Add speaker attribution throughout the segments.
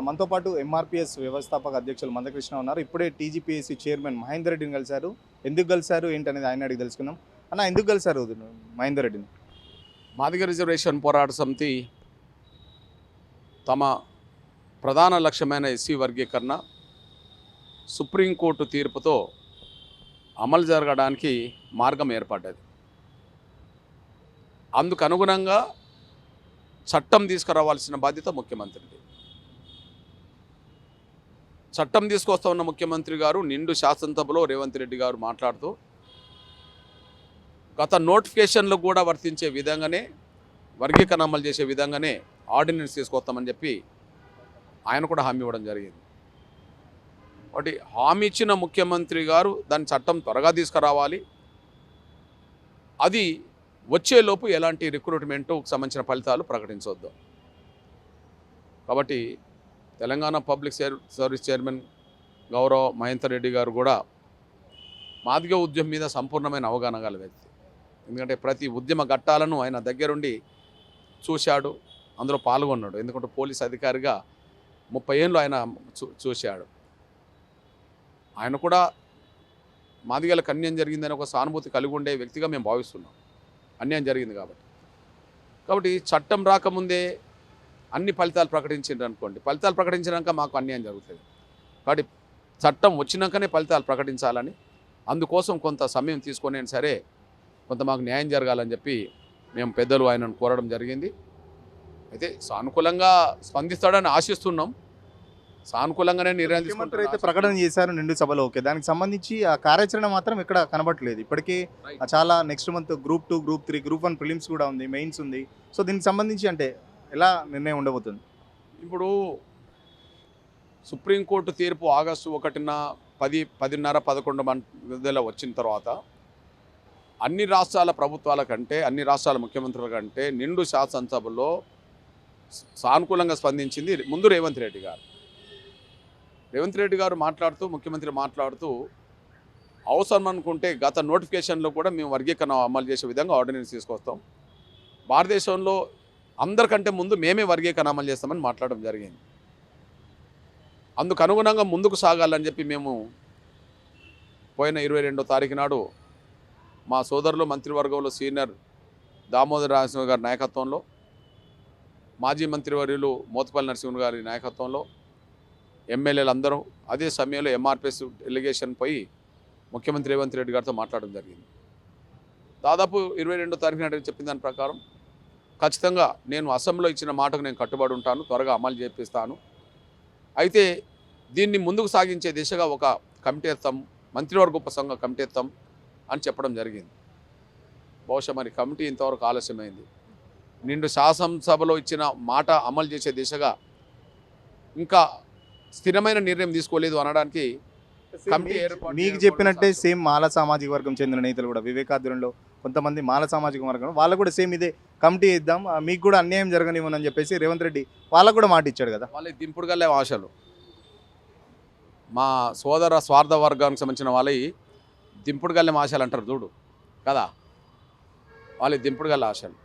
Speaker 1: మనతో పాటు ఎంఆర్పిఎస్ వ్యవస్థాపక అధ్యక్షులు మందకృష్ణ ఉన్నారు. ఇప్పుడే టీజీపీఎస్సీ చైర్మన్ మహేందర్ రెడ్డిని కలిశారు. ఎందుకు కలిశారు ఏంటనేది ఆయన అడిగి తెలుసుకుందాం. అన్న, ఎందుకు కలిశారు మహేందర్ రెడ్డిని?
Speaker 2: మాదిగ రిజర్వేషన్ పోరాట సమితి తమ ప్రధాన లక్ష్యమైన ఎస్సీ వర్గీకరణ సుప్రీంకోర్టు తీర్పుతో అమలు జరగడానికి మార్గం ఏర్పడ్డది. అందుకు అనుగుణంగా చట్టం తీసుకురావాల్సిన బాధ్యత ముఖ్యమంత్రిది. చట్టం తీసుకొస్తా ఉన్న ముఖ్యమంత్రి గారు నిండు శాసనసభలో రేవంత్ రెడ్డి గారు మాట్లాడుతూ గత నోటిఫికేషన్లు కూడా వర్తించే విధంగానే వర్గీకరణ అమలు చేసే విధంగానే ఆర్డినెన్స్ తీసుకొస్తామని చెప్పి ఆయన కూడా హామీ ఇవ్వడం జరిగింది. ఒకటి హామీ ఇచ్చిన ముఖ్యమంత్రి గారు దాని చట్టం త్వరగా తీసుకురావాలి. అది వచ్చేలోపు ఎలాంటి రిక్రూట్మెంట్కు సంబంధించిన ఫలితాలు ప్రకటించవద్దు. కాబట్టి తెలంగాణ పబ్లిక్ సర్వీస్ చైర్మన్ గౌరవ మహేందర్ రెడ్డి గారు కూడా మాదిగ ఉద్యమం మీద సంపూర్ణమైన అవగాహన గల వ్యక్తి. ఎందుకంటే ప్రతి ఉద్యమ ఘట్టాలను ఆయన దగ్గరుండి చూశాడు, అందులో పాల్గొన్నాడు. ఎందుకంటే పోలీస్ అధికారిగా 30 ఏళ్ళు ఆయన చూశాడు. ఆయన కూడా మాదిగలకు అన్యాయం జరిగిందని ఒక సానుభూతి కలిగి ఉండే వ్యక్తిగా మేము భావిస్తున్నాం. అన్యాయం జరిగింది కాబట్టి చట్టం రాకముందే అన్ని ఫలితాలు ప్రకటించారు అనుకోండి, ఫలితాలు ప్రకటించినాక మాకు అన్యాయం జరుగుతుంది. కాబట్టి చట్టం వచ్చినాకనే ఫలితాలు ప్రకటించాలని, అందుకోసం కొంత సమయం తీసుకొని సరే కొంత మాకు న్యాయం జరగాలని చెప్పి మేము పెద్దలు ఆయనను కోరడం జరిగింది. అయితే సానుకూలంగా స్పందిస్తాడని ఆశిస్తున్నాం. సానుకూలంగానే నిర్ణయం
Speaker 1: ముఖ్యమంత్రి అయితే ప్రకటన చేశారు నిండు సభలో. ఓకే, దానికి సంబంధించి ఆ కార్యాచరణ మాత్రం ఇక్కడ కనబడట్లేదు. ఇప్పటికీ చాలా next month group 2, group 3, group 1 prelims కూడా ఉంది, మెయిన్స్ ఉంది. సో దీనికి సంబంధించి అంటే ఎలా నిర్ణయం ఉండబోతుంది?
Speaker 2: ఇప్పుడు సుప్రీంకోర్టు తీర్పు ఆగస్టు 1న 10:10:30, 11 మధ్యలో వచ్చిన తర్వాత అన్ని రాష్ట్రాల ప్రభుత్వాల కంటే, అన్ని రాష్ట్రాల ముఖ్యమంత్రుల కంటే నిండు శాసనసభలో సానుకూలంగా స్పందించింది ముందు రేవంత్ రెడ్డి గారు. రేవంత్ రెడ్డి గారు మాట్లాడుతూ, ముఖ్యమంత్రి మాట్లాడుతూ, అవసరం అనుకుంటే గత నోటిఫికేషన్లో కూడా మేము వర్గీకరణ అమలు చేసే విధంగా ఆర్డినెన్స్ తీసుకొస్తాం, భారతదేశంలో అందరికంటే ముందు మేమే వర్గీకరణ అమలు చేస్తామని మాట్లాడడం జరిగింది. అందుకు అనుగుణంగా ముందుకు సాగాలని చెప్పి మేము పోయిన 22వ తారీఖు నాడు మా సోదరులు మంత్రివర్గంలో సీనియర్ దామోదర రాజసింహ గారి నాయకత్వంలో, మాజీ మంత్రివర్యులు మోత్పల్లి నరసింహ గారి నాయకత్వంలో, ఎమ్మెల్యేలు అందరూ అదే సమయంలో ఎంఆర్పిఎస్ డెలిగేషన్ పోయి ముఖ్యమంత్రి రేవంత్ రెడ్డి గారితో మాట్లాడడం జరిగింది. దాదాపు 22వ తారీఖు నాడు చెప్పిన దాని ప్రకారం ఖచ్చితంగా నేను అసెంబ్లీలో ఇచ్చిన మాటకు నేను కట్టుబడి ఉంటాను, త్వరగా అమలు చేపిస్తాను. అయితే దీన్ని ముందుకు సాగించే దిశగా ఒక కమిటీ ఎత్తాం, మంత్రివర్గ ఉపసంఘ కమిటీ ఎత్తాం అని చెప్పడం జరిగింది. బహుశా మరి కమిటీ ఇంతవరకు ఆలస్యమైంది. నిండు శాసనసభలో ఇచ్చిన మాట అమలు చేసే దిశగా ఇంకా స్థిరమైన నిర్ణయం తీసుకోలేదు అనడానికి కమిటీ ఏర్పాటు.
Speaker 1: మీకు చెప్పినట్టే సేమ్ మాల సామాజిక వర్గం చెందిన నేతలు కూడా వివేకాధ్వర్యంలో కొంతమంది మాల సామాజిక వర్గం వాళ్ళు కూడా సేమ్ ఇదే కమిటీ ఇద్దాం, మీకు కూడా అన్యాయం జరగనివ్వనని చెప్పేసి రేవంత్ రెడ్డి వాళ్ళకు కూడా మాట ఇచ్చాడు కదా.
Speaker 2: వాళ్ళకి దింపుడుగల్లే ఆశలు, మా సోదర స్వార్థ వర్గానికి సంబంధించిన వాళ్ళవి దింపుడుగల్లే ఆశలు అంటారు చూడు కదా, వాళ్ళకి దింపుడుగల్లే ఆశలు.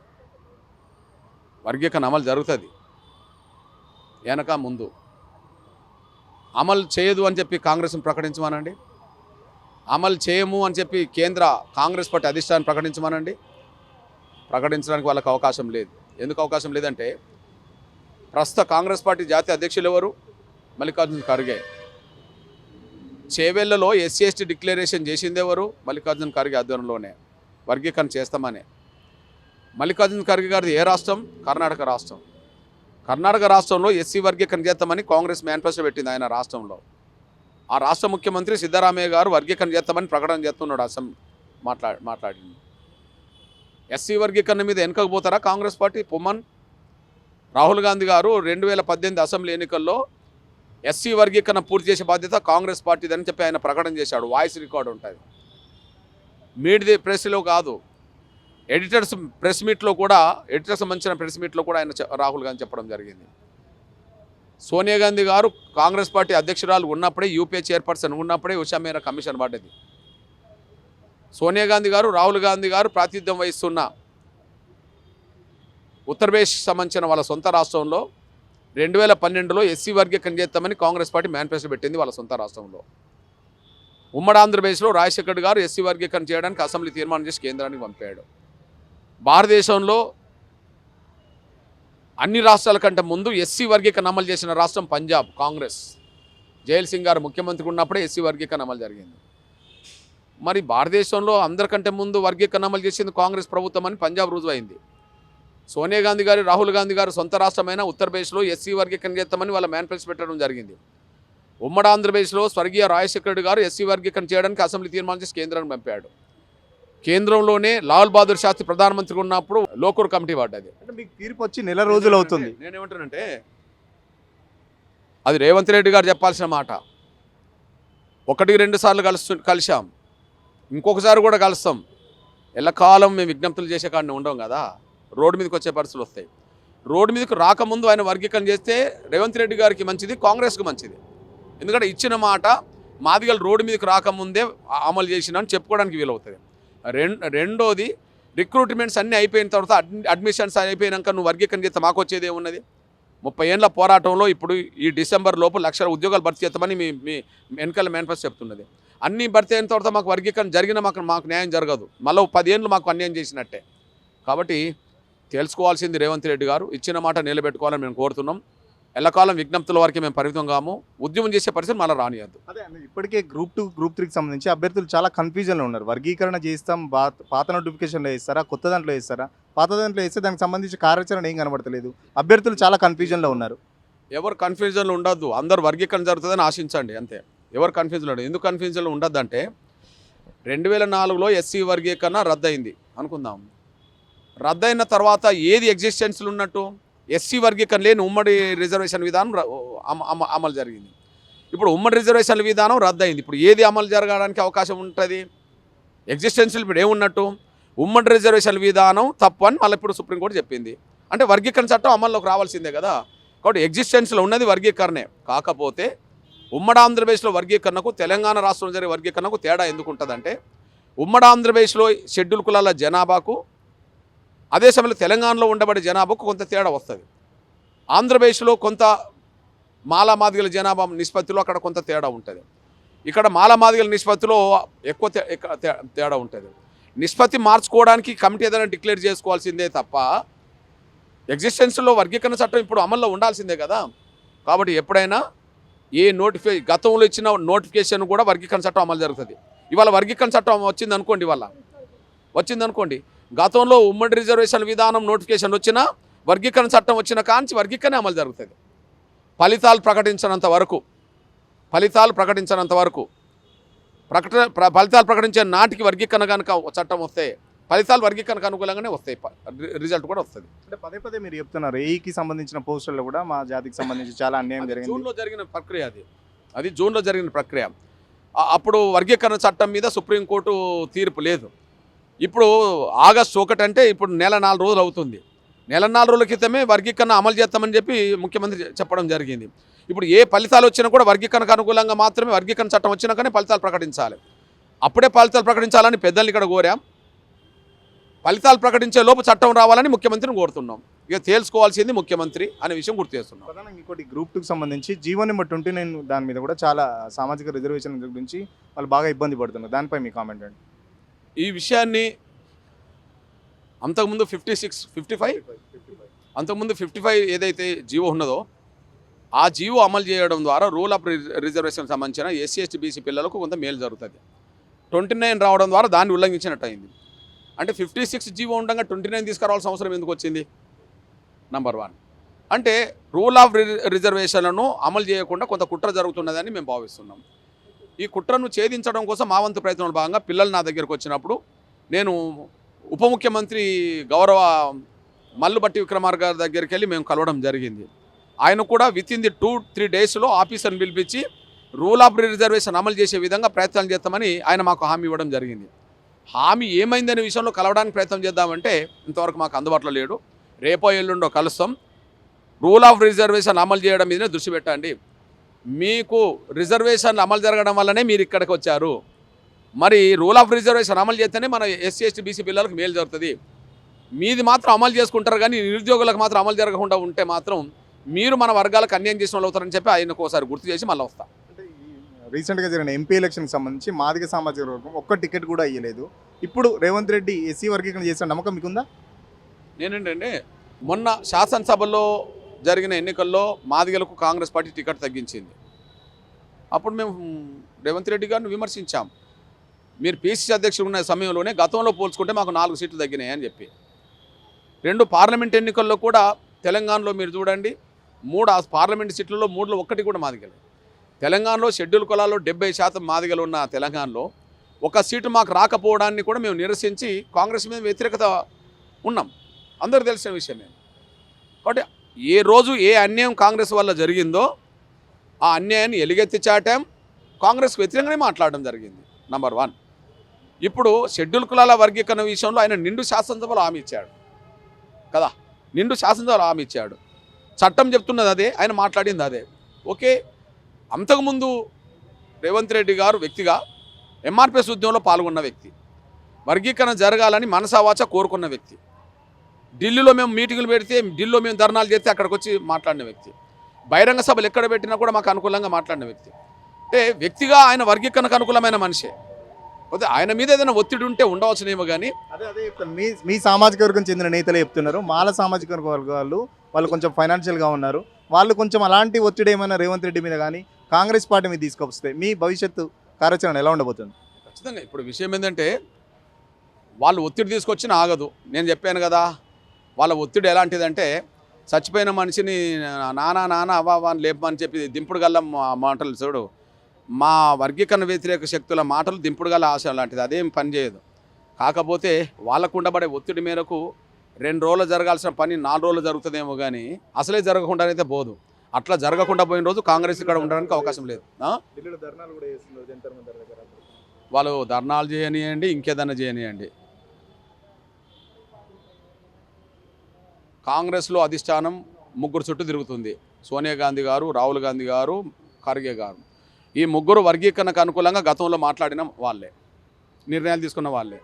Speaker 2: వర్గీకరణ అమలు జరుగుతుంది, వెనక ముందు అమలు చేయదు అని చెప్పి కాంగ్రెస్ను ప్రకటించమనండి, అమలు చేయము అని చెప్పి కేంద్ర కాంగ్రెస్ పార్టీ అధిష్టానం ప్రకటించమనండి. ప్రకటించడానికి వాళ్ళకి అవకాశం లేదు. ఎందుకు అవకాశం లేదంటే ప్రస్తుత కాంగ్రెస్ పార్టీ జాతీయ అధ్యక్షులు ఎవరు? మల్లికార్జున ఖర్గే. చేవెళ్లలో ఎస్సీ ఎస్టీ డిక్లరేషన్ చేసింది ఎవరు? మల్లికార్జున ఖర్గే ఆధ్వర్యంలోనే వర్గీకరణ చేస్తామని. మల్లికార్జున ఖర్గే గారిది ఏ రాష్ట్రం? కర్ణాటక రాష్ట్రం. కర్ణాటక రాష్ట్రంలో ఎస్సీ వర్గీకరణ చేస్తామని కాంగ్రెస్ మేనిఫెస్టో పెట్టింది ఆయన రాష్ట్రంలో. ఆ రాష్ట్ర ముఖ్యమంత్రి సిద్ధరామయ్య గారు వర్గీకరణ చేస్తామని ప్రకటన చేస్తున్నాడు. మాట్లాడింది. ఎస్సీ వర్గీకరణ మీద వెనకపోతారా కాంగ్రెస్ పార్టీ? పొమ్మన్ రాహుల్ గాంధీ గారు 2018 అసెంబ్లీ ఎన్నికల్లో ఎస్సీ వర్గీకరణ పూర్తి చేసే బాధ్యత కాంగ్రెస్ పార్టీదని చెప్పి ఆయన ప్రకటన చేశాడు. వాయిస్ రికార్డు ఉంటుంది. మీడియా ప్రెస్లో కాదు, ఎడిటర్స్ ప్రెస్ మీట్లో కూడా, ఎడిటర్స్ సంబంధించిన ప్రెస్ మీట్లో కూడా ఆయన రాహుల్ గాంధీ చెప్పడం జరిగింది. సోనియా గాంధీ గారు కాంగ్రెస్ పార్టీ అధ్యక్షురాలు ఉన్నప్పుడే, యూపీఏ చైర్పర్సన్ ఉన్నప్పుడే ఉషా మేరా కమిషన్ పడ్డది. సోనియా గాంధీ గారు, రాహుల్ గాంధీ గారు ప్రాతినిధ్యం వహిస్తున్న ఉత్తరప్రదేశ్ సంబంధించిన వాళ్ళ సొంత రాష్ట్రంలో 2012లో ఎస్సీ వర్గీకరణ చేస్తామని కాంగ్రెస్ పార్టీ మేనిఫెస్టో పెట్టింది వాళ్ళ సొంత రాష్ట్రంలో. ఉమ్మడి ఆంధ్రప్రదేశ్లో రాజశేఖర్ గారు ఎస్సీ వర్గీకరణ చేయడానికి అసెంబ్లీ తీర్మానం చేసి కేంద్రానికి పంపాడు. భారతదేశంలో అన్ని రాష్ట్రాల కంటే ముందు ఎస్సీ వర్గీకరణ అమలు చేసిన రాష్ట్రం పంజాబ్. కాంగ్రెస్ జైల్ సింగ్ గారు ముఖ్యమంత్రి ఉన్నప్పుడే ఎస్సీ వర్గీకరణ అమలు జరిగింది. మరి భారతదేశంలో అందరికంటే ముందు వర్గీకరణ అమలు చేసింది కాంగ్రెస్ ప్రభుత్వం అని పంజాబ్ రుజువైంది. సోనియా గాంధీ గారు, రాహుల్ గాంధీ గారు సొంత రాష్ట్రమైన ఉత్తరప్రదేశ్లో ఎస్సీ వర్గీకరణ చేస్తామని వాళ్ళ మేనిఫెస్టో పెట్టడం జరిగింది. ఉమ్మడి ఆంధ్రప్రదేశ్లో స్వర్గీయ రాజశేఖర్ గారు ఎస్సీ వర్గీకరణ చేయడానికి అసెంబ్లీ తీర్మానం చేసి కేంద్రానికి పంపాడు. కేంద్రంలోనే లాల్ బహదూర్ శాస్త్రి ప్రధానమంత్రిగా ఉన్నప్పుడు లోకూర్ కమిటీ పడ్డది.
Speaker 1: అంటే మీకు తీర్పు వచ్చి నెల రోజులు అవుతుంది.
Speaker 2: నేనేమంటానంటే అది రేవంత్ రెడ్డి గారు చెప్పాల్సిన మాట. 1-2 సార్లు కలిసాం, ఇంకొకసారి కూడా కలుస్తాం. ఎల్లకాలం మేము విజ్ఞప్తులు చేసే కాడిని ఉండం కదా, రోడ్డు మీదకి వచ్చే పరిస్థితులు వస్తాయి. రోడ్డు మీదకి రాకముందు ఆయన వర్గీకరణ చేస్తే రేవంత్ రెడ్డి గారికి మంచిది, కాంగ్రెస్కి మంచిది. ఎందుకంటే ఇచ్చిన మాట మాదిగలు రోడ్డు మీదకి రాకముందే అమలు చేసిన అని చెప్పుకోవడానికి వీలవుతుంది. రెండోది రిక్రూట్మెంట్స్ అన్నీ అయిపోయిన తర్వాత అడ్మిషన్స్ అయిపోయినాక నువ్వు వర్గీకరణ చేస్తే మాకు వచ్చేది ఏమున్నది? 30 ఏళ్ళ పోరాటంలో ఇప్పుడు ఈ డిసెంబర్ లోపు 1,00,000 ఉద్యోగాలు భర్తీ చేస్తామని మీ ఎన్నికల మేనిఫెస్టో చెప్తున్నది. అన్నీ భర్తీ అయిన తర్వాత మాకు వర్గీకరణ జరిగిన మాకు న్యాయం జరగదు, మళ్ళీ 10 ఏళ్ళు మాకు అన్యాయం చేసినట్టే. కాబట్టి తెలుసుకోవాల్సింది రేవంత్ రెడ్డి గారు ఇచ్చిన మాట నిలబెట్టుకోవాలని మేము కోరుతున్నాం. ఎల్లకాలం విజ్ఞప్తుల వరకే మేము పరిమితం కాము, ఉద్యమం చేసే పరిస్థితి మళ్ళీ రానియద్దు.
Speaker 1: అదే అండి, ఇప్పటికే గ్రూప్ 2, గ్రూప్ 3కి సంబంధించి అభ్యర్థులు చాలా కన్ఫ్యూజన్లో ఉన్నారు. వర్గీకరణ చేస్తాం, పాత నోటిఫికేషన్లో వేస్తారా, కొత్త దాంట్లో వేస్తారా? పాత దాంట్లో వేస్తే దానికి సంబంధించి కార్యాచరణ ఏం కనబడతలేదు. అభ్యర్థులు చాలా కన్ఫ్యూజన్లో ఉన్నారు.
Speaker 2: ఎవరు కన్ఫ్యూజన్లో ఉండొద్దు, అందరు వర్గీకరణ జరుగుతుందని ఆశించండి అంతే. ఎవరు కన్ఫ్యూజన్లో ఉండదు. ఎందుకు కన్ఫ్యూజన్లో ఉండద్దు అంటే 2004లో ఎస్సీ వర్గీకరణ రద్దయింది అనుకుందాం. రద్దయిన తర్వాత ఏది ఎగ్జిస్టెన్స్లు ఉన్నట్టు? ఎస్సీ వర్గీకరణ లేని ఉమ్మడి రిజర్వేషన్ విధానం అమలు జరిగింది. ఇప్పుడు ఉమ్మడి రిజర్వేషన్ల విధానం రద్దయింది. ఇప్పుడు ఏది అమలు జరగడానికి అవకాశం ఉంటుంది? ఎగ్జిస్టెన్షియల్ ఇప్పుడు ఏమున్నట్టు? ఉమ్మడి రిజర్వేషన్ల విధానం తప్పు అని మళ్ళీ ఇప్పుడు సుప్రీంకోర్టు చెప్పింది. అంటే వర్గీకరణ చట్టం అమల్లోకి రావాల్సిందే కదా. కాబట్టి ఎగ్జిస్టెన్స్లో ఉన్నది వర్గీకరణే. కాకపోతే ఉమ్మడి ఆంధ్రప్రదేశ్లో వర్గీకరణకు తెలంగాణ రాష్ట్రంలో జరిగే వర్గీకరణకు తేడా ఎందుకు ఉంటుందంటే, ఉమ్మడి ఆంధ్రప్రదేశ్లో షెడ్యూల్ కులాల జనాభాకు అదే సమయంలో తెలంగాణలో ఉండబడే జనాభాకు కొంత తేడా వస్తుంది. ఆంధ్రప్రదేశ్లో కొంత మాలామాదిగల జనాభా నిష్పత్తిలో అక్కడ కొంత తేడా ఉంటుంది. ఇక్కడ మాలామాదిగల నిష్పత్తిలో ఎక్కువ తేడా ఉంటుంది. నిష్పత్తి మార్చుకోవడానికి కమిటీ ఏదైనా డిక్లేర్ చేసుకోవాల్సిందే తప్ప ఎగ్జిస్టెన్స్లో వర్గీకరణ చట్టం ఇప్పుడు అమల్లో ఉండాల్సిందే కదా. కాబట్టి ఎప్పుడైనా ఏ గతంలో ఇచ్చిన నోటిఫికేషన్ కూడా వర్గీకరణ చట్టం అమలు జరుగుతుంది. ఇవాళ వర్గీకరణ చట్టం వచ్చిందనుకోండి, గతంలో ఉమ్మడి రిజర్వేషన్ విధానం నోటిఫికేషన్ వచ్చినా వర్గీకరణ చట్టం వచ్చిన కాంచి వర్గీకరణ అమలు జరుగుతుంది. ఫలితాలు ప్రకటించినంత వరకు ఫలితాలు ప్రకటించే నాటికి వర్గీకరణ కనుక చట్టం వస్తే ఫలితాలు వర్గీకరణకు అనుకూలంగానే వస్తాయి, రిజల్ట్ కూడా వస్తుంది.
Speaker 1: అంటే పదే మీరు చెప్తున్నారు ఏఈకి సంబంధించిన పోస్టుల్లో కూడా మా జాతికి సంబంధించి చాలా అన్యాయం జరిగింది.
Speaker 2: జూన్లో జరిగిన ప్రక్రియ అది జూన్లో జరిగిన ప్రక్రియ. అప్పుడు వర్గీకరణ చట్టం మీద సుప్రీంకోర్టు తీర్పు లేదు. ఇప్పుడు ఆగస్టు 1 అంటే ఇప్పుడు నెల 4 రోజులు అవుతుంది. నెల 4 రోజుల క్రితమే వర్గీకరణ అమలు చేస్తామని చెప్పి ముఖ్యమంత్రి చెప్పడం జరిగింది. ఇప్పుడు ఏ ఫలితాలు వచ్చినా కూడా వర్గీకరణకు అనుకూలంగా మాత్రమే వర్గీకరణ చట్టం వచ్చినాకనే ఫలితాలు ప్రకటించాలి. అప్పుడే ఫలితాలు ప్రకటించాలని పెద్దలు ఇక్కడ కోరాం. ఫలితాలు ప్రకటించే లోపు చట్టం రావాలని ముఖ్యమంత్రిని కోరుతున్నాం. ఇక తేల్చుకోవాల్సింది ముఖ్యమంత్రి అనే విషయం గుర్తు చేస్తున్నాం.
Speaker 1: ప్రధానంగా ఇంకోటి గ్రూప్ 2కి సంబంధించి జీవో నెంబర్ 29 దాని మీద కూడా చాలా సామాజిక రిజర్వేషన్ గురించి వాళ్ళు బాగా ఇబ్బంది పడుతున్నారు. దానిపై మీ కామెంట్ అండి.
Speaker 2: ఈ విషయాన్ని అంతకుముందు 55 ఏదైతే జీవో ఉన్నదో ఆ జీవో అమలు చేయడం ద్వారా రూల్ ఆఫ్ రిజర్వేషన్ సంబంధించిన ఎస్సీ ఎస్టీ బీసీ పిల్లలకు కొంత మేలు జరుగుతుంది. 29 రావడం ద్వారా దాన్ని ఉల్లంఘించినట్టు అయింది. అంటే 56 జీవో ఉండగా 29 తీసుకురావాల్సిన అవసరం ఎందుకు వచ్చింది? నంబర్ 1 అంటే రూల్ ఆఫ్ రిజర్వేషన్లను అమలు చేయకుండా కొంత కుట్ర జరుగుతున్నదని మేము భావిస్తున్నాం. ఈ కుట్రను ఛేదించడం కోసం మా వంతు ప్రయత్నంలో భాగంగా పిల్లలు నా దగ్గరకు వచ్చినప్పుడు నేను ఉప ముఖ్యమంత్రి గౌరవ మల్లుబట్టి విక్రమార్క గారి దగ్గరికి వెళ్ళి మేము కలవడం జరిగింది. ఆయన కూడా వితిన్ ది 2-3 డేస్లో ఆఫీసర్ని పిలిపించి రూల్ ఆఫ్ రిజర్వేషన్ అమలు చేసే విధంగా ప్రయత్నాలు చేస్తామని ఆయన మాకు హామీ ఇవ్వడం జరిగింది. హామీ ఏమైందనే విషయంలో కలవడానికి ప్రయత్నం చేద్దామంటే ఇంతవరకు మాకు అందుబాటులో లేడు. రేపో ఎల్లుండో కలుస్తాం. రూల్ ఆఫ్ రిజర్వేషన్ అమలు చేయడం మీదనే దృష్టి పెట్టండి. మీకు రిజర్వేషన్ అమలు జరగడం వల్లనే మీరు ఇక్కడికి వచ్చారు. మరి రూల్ ఆఫ్ రిజర్వేషన్ అమలు చేస్తేనే మన ఎస్సీ ఎస్టీ బీసీ పిల్లలకు మేలు జరుగుతుంది. మీది మాత్రం అమలు చేసుకుంటారు కానీ నిరుద్యోగులకు మాత్రం అమలు జరగకుండా ఉంటే మాత్రం మీరు మన వర్గాలకు అన్యాయం చేసిన వాళ్ళు అవుతారని చెప్పి ఆయనకు ఒకసారి గుర్తు చేసి మళ్ళీ వస్తా.
Speaker 1: అంటే ఈ రీసెంట్గా జరిగిన ఎంపీ ఎలక్షన్కి సంబంధించి మాదిగ సామాజిక వర్గం ఒక్క టికెట్ కూడా ఇవ్వలేదు. ఇప్పుడు రేవంత్ రెడ్డి ఎస్సీ వర్గీకరణ చేసిన నమ్మకం మీకుందా?
Speaker 2: నేనేంటంటే మొన్న శాసనసభలో జరిగిన ఎన్నికల్లో మాదిగలకు కాంగ్రెస్ పార్టీ టికెట్ తగ్గించింది. అప్పుడు మేము రేవంత్ రెడ్డి గారిని విమర్శించాం. మీరు పిసిసి అధ్యక్షుడు ఉన్న సమయంలోనే గతంలో పోల్చుకుంటే మాకు 4 సీట్లు తగ్గినాయి అని చెప్పి. 2 పార్లమెంట్ ఎన్నికల్లో కూడా తెలంగాణలో మీరు చూడండి 3 పార్లమెంట్ సీట్లలో 3లో 1 కూడా మాదిగలే. తెలంగాణలో షెడ్యూల్ కులాల్లో 70% మాదిగలు ఉన్న తెలంగాణలో 1 సీటు మాకు రాకపోవడాన్ని కూడా మేము నిరసించి కాంగ్రెస్ మీద వ్యతిరేకత ఉన్నాం. అందరూ తెలిసిన విషయమే. కాబట్టి ఏ రోజు ఏ అన్యాయం కాంగ్రెస్ వల్ల జరిగిందో ఆ అన్యాయాన్ని ఎలుగెత్తి చాటాం, కాంగ్రెస్కి వ్యతిరేకంగానే మాట్లాడడం జరిగింది. నంబర్ 1. ఇప్పుడు షెడ్యూల్ కులాల వర్గీకరణ విషయంలో ఆయన నిండు శాసనసభలో హామీ ఇచ్చాడు కదా, నిండు శాసనసభలో హామీ ఇచ్చాడు. చట్టం చెప్తున్నది అదే, ఆయన మాట్లాడింది అదే. ఓకే, అంతకుముందు రేవంత్ రెడ్డి గారు వ్యక్తిగా ఎంఆర్పిఎస్ ఉద్యమంలో పాల్గొన్న వ్యక్తి, వర్గీకరణ జరగాలని మనసావాచ కోరుకున్న వ్యక్తి, ఢిల్లీలో మేము మీటింగులు పెడితే ఢిల్లీలో మేము ధర్నాలు చేస్తే అక్కడికి వచ్చి మాట్లాడిన వ్యక్తి, బహిరంగ సభలు ఎక్కడ పెట్టినా కూడా మాకు అనుకూలంగా మాట్లాడిన వ్యక్తి. అంటే వ్యక్తిగా ఆయన వర్గీకరణకు అనుకూలమైన మనిషే. పోతే ఆయన మీద ఏదైనా ఒత్తిడి ఉంటే ఉండవచ్చునేమో కానీ
Speaker 1: అదే చెప్తాను. మీ సామాజిక వర్గం చెందిన నేతలే చెప్తున్నారు. మాల సామాజిక వర్గాలు వాళ్ళు కొంచెం ఫైనాన్షియల్గా ఉన్నారు, వాళ్ళు కొంచెం అలాంటి ఒత్తిడి ఏమైనా రేవంత్ రెడ్డి మీద కానీ కాంగ్రెస్ పార్టీ మీద తీసుకొస్తే మీ భవిష్యత్తు కార్యాచరణ ఎలా ఉండబోతుంది?
Speaker 2: ఖచ్చితంగా ఇప్పుడు విషయం ఏంటంటే వాళ్ళు ఒత్తిడి తీసుకొచ్చిన ఆగదు. నేను చెప్పాను కదా, వాళ్ళ ఒత్తిడి ఎలాంటిదంటే చచ్చిపోయిన మనిషిని నానా అవ్వ అని లేపమని చెప్పి దింపుడు గల్ల మాటలు చూడు, మా వర్గీకరణ వ్యతిరేక శక్తుల మాటలు దింపుడు గల ఆశ లాంటిది, అదేం పనిచేయదు. కాకపోతే వాళ్ళకు ఉండబడే ఒత్తిడి మేరకు 2 రోజులు జరగాల్సిన పని 4 రోజులు జరుగుతుందేమో కానీ అసలే జరగకుండానైతే పోదు. అట్లా జరగకుండా పోయిన రోజు కాంగ్రెస్ ఇక్కడ ఉండడానికి అవకాశం లేదు. వాళ్ళు ధర్నాలు చేయనియండి, ఇంకేదన్నా చేయనియండి, కాంగ్రెస్లో అధిష్టానం 3 చుట్టూ తిరుగుతుంది. సోనియా గాంధీ గారు, రాహుల్ గాంధీ గారు, ఖర్గే గారు. ఈ 3 వర్గీకరణకు అనుకూలంగా గతంలో మాట్లాడిన వాళ్ళే, నిర్ణయాలు తీసుకున్న వాళ్ళే.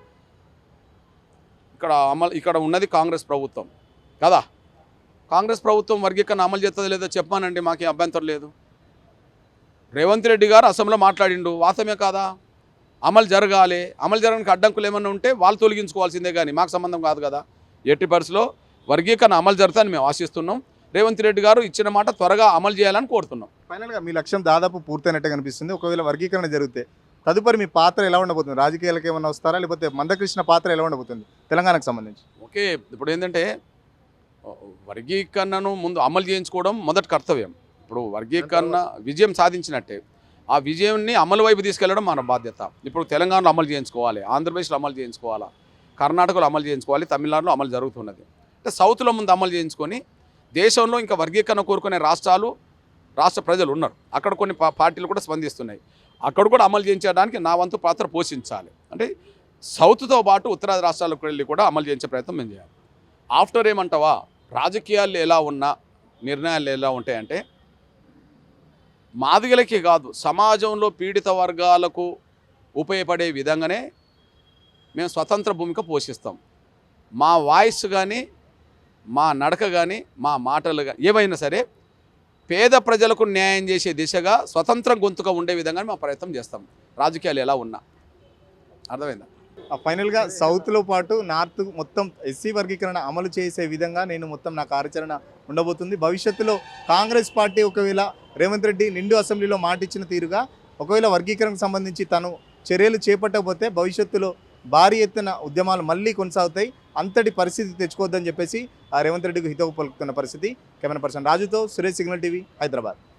Speaker 2: ఇక్కడ ఉన్నది కాంగ్రెస్ ప్రభుత్వం కదా. కాంగ్రెస్ ప్రభుత్వం వర్గీకరణ అమలు చేస్తుందో లేదో చెప్పానండి, మాకేం అభ్యంతరం లేదు. రేవంత్ రెడ్డి గారు అసెంబ్లీలో మాట్లాడిండు, వాస్తవమే కాదా? అమలు జరగాలి, అమలు జరగడానికి అడ్డంకులు ఏమన్నా ఉంటే వాళ్ళు తొలగించుకోవాల్సిందే కానీ మాకు సంబంధం కాదు కదా. ఎట్టి పరిస్థితిలో వర్గీకరణ అమలు జరుగుతుందని మేము ఆశిస్తున్నాం. రేవంత్ రెడ్డి గారు ఇచ్చిన మాట త్వరగా అమలు చేయాలని కోరుతున్నాం.
Speaker 1: ఫైనల్గా మీ లక్ష్యం దాదాపు పూర్తయినట్టే కనిపిస్తుంది. ఒకవేళ వర్గీకరణ జరిగితే తదుపరి మీ పాత్ర ఎలా ఉండబోతుంది? రాజకీయాలకు ఏమైనా వస్తారా, లేకపోతే మందకృష్ణ పాత్ర ఎలా ఉండబోతుంది తెలంగాణకు సంబంధించి?
Speaker 2: ఓకే, ఇప్పుడు ఏంటంటే వర్గీకరణను ముందు అమలు చేయించుకోవడం మొదటి కర్తవ్యం. ఇప్పుడు వర్గీకరణ విజయం సాధించినట్టే ఆ విజయాన్ని అమలు వైపు తీసుకెళ్లడం మన బాధ్యత. ఇప్పుడు తెలంగాణలో అమలు చేయించుకోవాలి, ఆంధ్రప్రదేశ్లో అమలు చేయించుకోవాలా, కర్ణాటకలో అమలు చేయించుకోవాలి, తమిళనాడులో అమలు జరుగుతున్నది. అంటే సౌత్లో ముందు అమలు చేయించుకొని దేశంలో ఇంకా వర్గీకరణ కోరుకునే రాష్ట్ర ప్రజలు ఉన్నారు. అక్కడ కొన్ని పార్టీలు కూడా స్పందిస్తున్నాయి. అక్కడ కూడా అమలు చేయించడానికి నా వంతు పాత్ర పోషించాలి. అంటే సౌత్తో పాటు ఉత్తరాది రాష్ట్రాలకు వెళ్ళి కూడా అమలు చేయించే ప్రయత్నం మేము చేయాలి. ఆఫ్టర్ ఏమంటావా, రాజకీయాలు ఎలా ఉన్నా, నిర్ణయాలు ఎలా ఉంటాయంటే మాదిగలకే కాదు సమాజంలో పీడిత వర్గాలకు ఉపయోగపడే విధంగానే మేము స్వతంత్ర భూమిక పోషిస్తాం. మా వాయిస్ కానీ, మా నడక కానీ, మా మాటలు కానీ ఏవైనా సరే పేద ప్రజలకు న్యాయం చేసే దిశగా స్వతంత్ర గొంతుగా ఉండే విధంగా మా ప్రయత్నం చేస్తాం, రాజకీయాలు ఎలా ఉన్నా. అర్థమైందా?
Speaker 1: ఫైనల్గా సౌత్లో పాటు నార్త్ మొత్తం ఎస్సీ వర్గీకరణ అమలు చేసే విధంగా నేను మొత్తం నా కార్యాచరణ ఉండబోతుంది. భవిష్యత్తులో కాంగ్రెస్ పార్టీ ఒకవేళ రేవంత్ రెడ్డి నిండు అసెంబ్లీలో మాట ఇచ్చిన తీరుగా ఒకవేళ వర్గీకరణకు సంబంధించి తను చర్యలు చేపట్టకపోతే భవిష్యత్తులో భారీ ఎత్తున ఉద్యమాలు మళ్ళీ కొనసాగుతాయి. అంతటి పరిస్థితి తెచ్చుకోవద్దని చెప్పేసి రేవంత్ రెడ్డికి హితవు పలుకుతున్న పరిస్థితి. కెమెరా పర్సన్ రాజుతో సురేష్, సిగ్నల్ టీవీ, హైదరాబాద్.